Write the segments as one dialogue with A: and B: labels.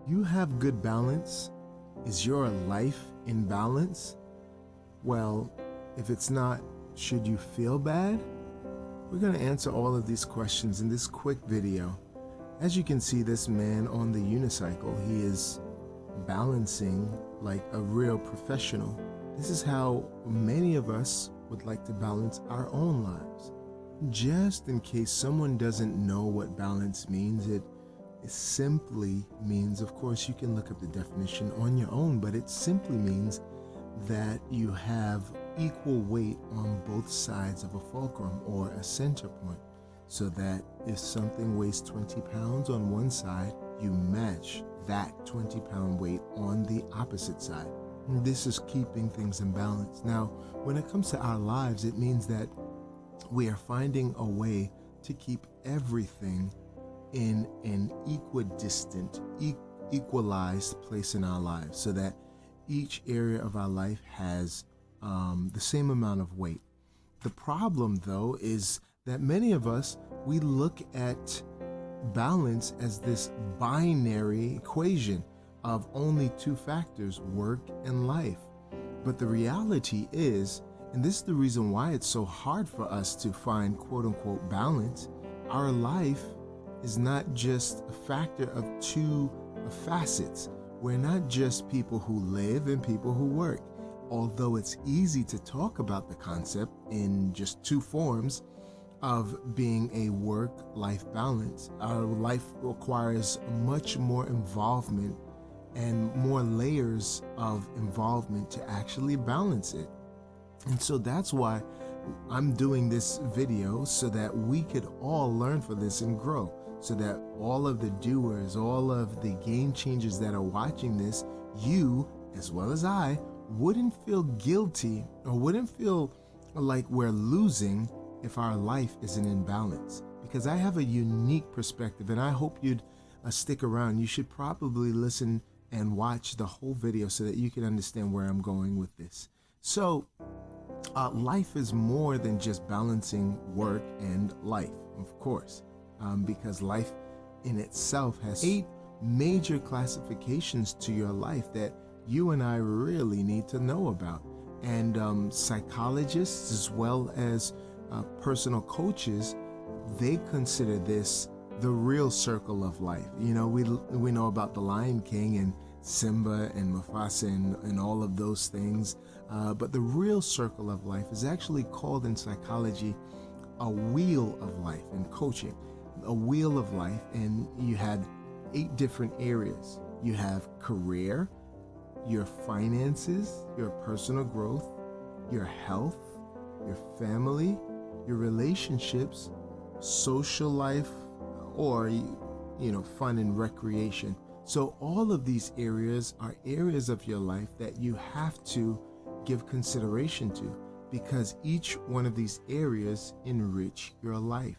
A: You have good balance? Is your life in balance? Well, if it's not, should you feel bad? We're going to answer all of these questions in this quick video. As you can see, this man on the unicycle, he is balancing like a real professional. This is how many of us would like to balance our own lives. Just in case someone doesn't know what balance means, it simply means, of course, you can look up the definition on your own, but it simply means that you have equal weight on both sides of a fulcrum or a center point, so that if something weighs 20 pounds on one side, you match that 20-pound weight on the opposite side. And this is keeping things in balance. Now, when it comes to our lives, it means that we are finding a way to keep everything in an equidistant, equalized place in our lives, so that each area of our life has the same amount of weight. The problem, though, is that many of us, we look at balance as this binary equation of only two factors, work and life. But the reality is, and this is the reason why it's so hard for us to find quote-unquote balance, our life is not just a factor of two facets. We're not just people who live and people who work. Although it's easy to talk about the concept in just two forms of being a work-life balance, our life requires much more involvement and more layers of involvement to actually balance it. And so that's why I'm doing this video, so that we could all learn from this and grow, so that all of the doers, all of the game changers that are watching this, you as well as I, wouldn't feel guilty or wouldn't feel like we're losing if our life isn't in balance. Because I have a unique perspective, and I hope you'd stick around. You should probably listen and watch the whole video so that you can understand where I'm going with this. So life is more than just balancing work and life, of course, because life in itself has 8 major classifications to your life that you and I really need to know about. And psychologists, as well as personal coaches, they consider this the real circle of life. You know, we know about the Lion King and Simba and Mufasa and all of those things, but the real circle of life is actually called in psychology a wheel of life in coaching. A wheel of life, and you had 8 different areas. You have career, your finances, your personal growth, your health, your family, your relationships, social life, or fun and recreation. So all of these areas are areas of your life that you have to give consideration to, because each one of these areas enrich your life.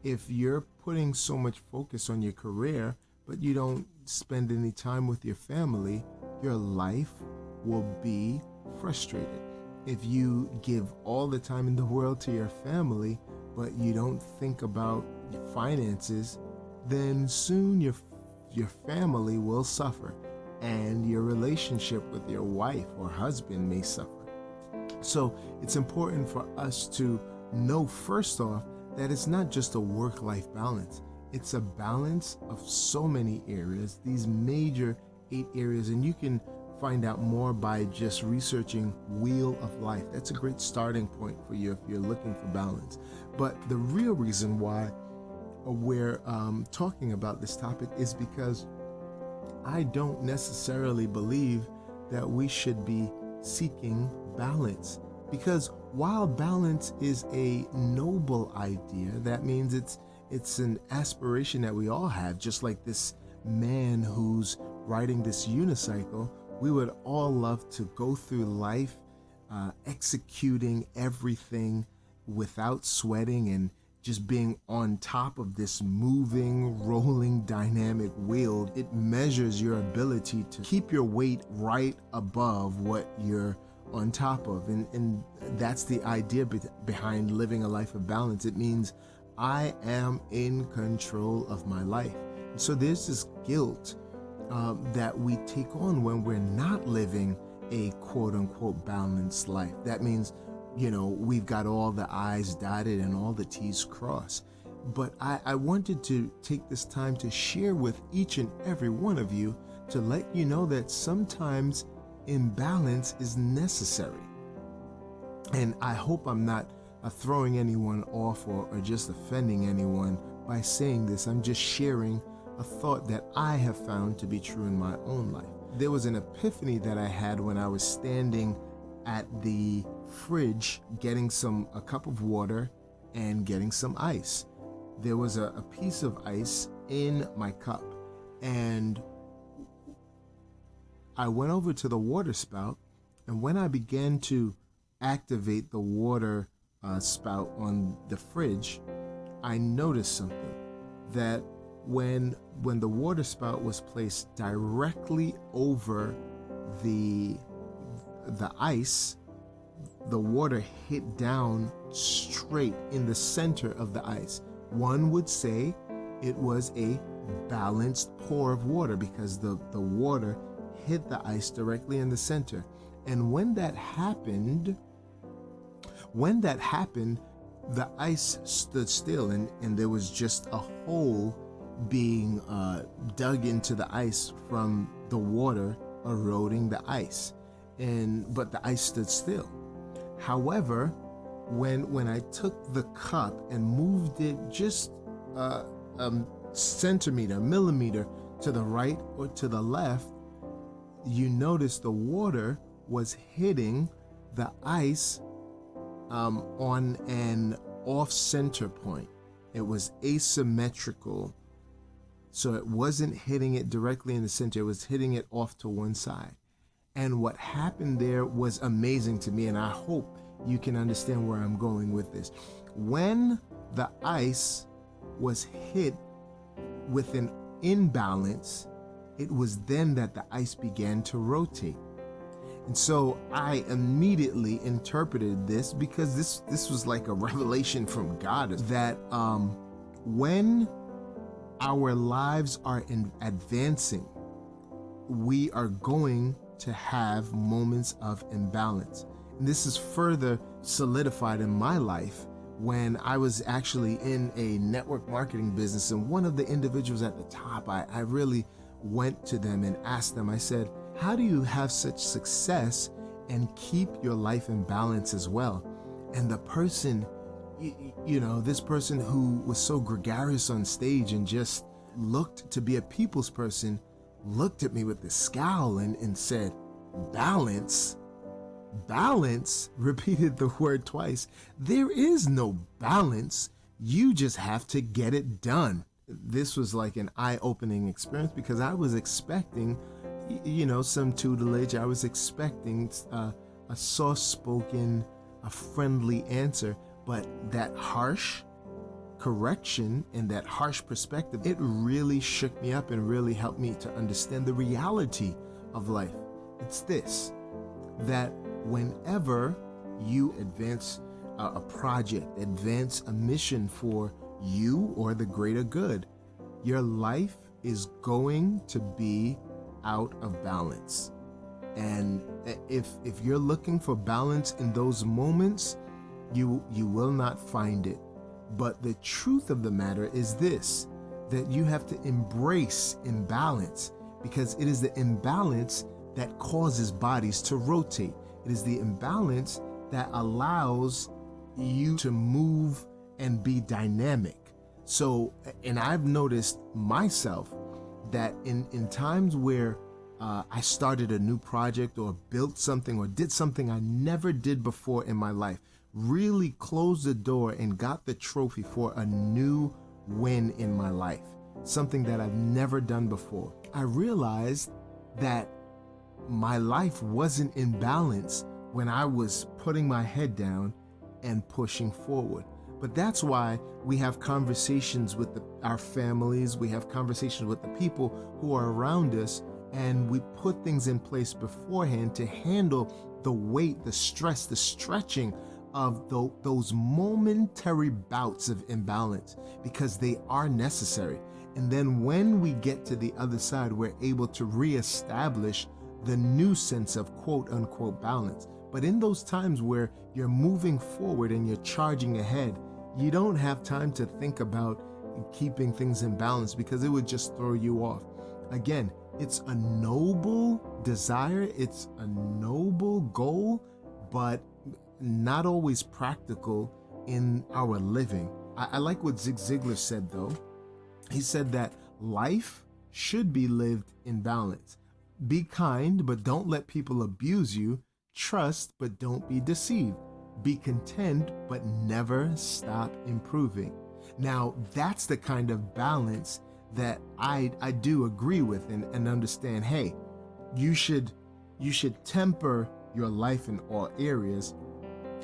A: If you're putting so much focus on your career, but you don't spend any time with your family, your life will be frustrated. If you give all the time in the world to your family, but you don't think about your finances, then soon your family will suffer, and your relationship with your wife or husband may suffer. So it's important for us to know, first off, that it's not just a work-life balance. It's a balance of so many areas, these major 8 areas, and you can find out more by just researching Wheel of Life. That's a great starting point for you if you're looking for balance. But the real reason why we're talking about this topic is because I don't necessarily believe that we should be seeking balance. Because while balance is a noble idea, that means it's an aspiration that we all have, just like this man who's riding this unicycle. We would all love to go through life executing everything without sweating and just being on top of this moving, rolling, dynamic wheel. It measures your ability to keep your weight right above what you're on top of. And that's the idea behind living a life of balance. It means I am in control of my life. So there's this guilt that we take on when we're not living a quote unquote balanced life. That means, we've got all the I's dotted and all the T's crossed. But I wanted to take this time to share with each and every one of you to let you know that sometimes imbalance is necessary. And I hope I'm not throwing anyone off or just offending anyone by saying this. I'm just sharing a thought that I have found to be true in my own life. There was an epiphany that I had when I was standing at the fridge getting a cup of water and getting some ice. There was a piece of ice in my cup, and I went over to the water spout, and when I began to activate the water spout on the fridge, I noticed something, that when the water spout was placed directly over the ice, the water hit down straight in the center of the ice. One would say it was a balanced pour of water because the water hit the ice directly in the center. And when that happened, the ice stood still, and there was just a hole being dug into the ice from the water eroding the ice. But the ice stood still. However, when I took the cup and moved it just a millimeter to the right or to the left, you notice the water was hitting the ice on an off-center point. It was asymmetrical, so it wasn't hitting it directly in the center. It was hitting it off to one side. And what happened there was amazing to me, and I hope you can understand where I'm going with this. When the ice was hit with an imbalance, it was then that the ice began to rotate. And so I immediately interpreted this, because this was like a revelation from God, that when our lives are advancing, we are going to have moments of imbalance. And this is further solidified in my life when I was actually in a network marketing business, and one of the individuals at the top, I really went to them and asked them, I said, how do you have such success and keep your life in balance as well? And the person, this person who was so gregarious on stage and just looked to be a people's person, looked at me with this scowl and said, balance? Balance? Repeated the word twice. There is no balance. You just have to get it done. This was like an eye-opening experience, because I was expecting, some tutelage. I was expecting a soft-spoken, a friendly answer, but that harsh correction and that harsh perspective, it really shook me up and really helped me to understand the reality of life. It's this, that whenever you advance a project, advance a mission for you or the greater good, your life is going to be out of balance. And if you're looking for balance in those moments, you will not find it. But the truth of the matter is this, that you have to embrace imbalance, because it is the imbalance that causes bodies to rotate. It is the imbalance that allows you to move and be dynamic. So, and I've noticed myself that in times where I started a new project or built something or did something I never did before in my life, really closed the door and got the trophy for a new win in my life, something that I've never done before, I realized that my life wasn't in balance when I was putting my head down and pushing forward. But that's why we have conversations with our families, we have conversations with the people who are around us, and we put things in place beforehand to handle the weight, the stress, the stretching of those momentary bouts of imbalance, because they are necessary. And then when we get to the other side, we're able to reestablish the new sense of quote unquote balance. But in those times where you're moving forward and you're charging ahead, you don't have time to think about keeping things in balance because it would just throw you off. Again, it's a noble desire, it's a noble goal, but not always practical in our living. I like what Zig Ziglar said though. He said that life should be lived in balance. Be kind, but don't let people abuse you. Trust, but don't be deceived. Be content, but never stop improving. Now, that's the kind of balance that I do agree with and understand. Hey, you should temper your life in all areas.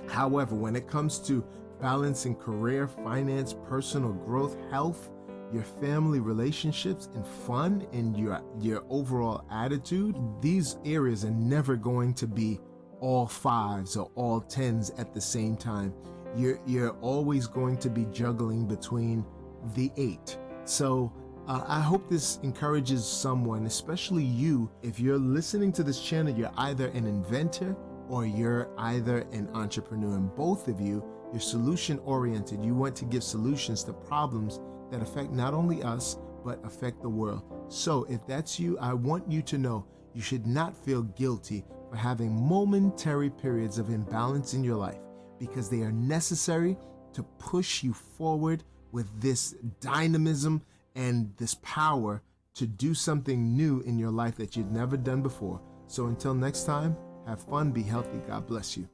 A: However, when it comes to balancing career, finance, personal growth, health, your family relationships, and fun, and your overall attitude, these areas are never going to be all fives or all tens at the same time. You're always going to be juggling between the eight. So I hope this encourages someone, especially you. If you're listening to this channel, you're either an inventor or you're either an entrepreneur. And both of you, you're solution oriented. You want to give solutions to problems that affect not only us, but affect the world. So if that's you, I want you to know you should not feel guilty for having momentary periods of imbalance in your life, because they are necessary to push you forward with this dynamism and this power to do something new in your life that you've never done before. So until next time, have fun, be healthy, God bless you.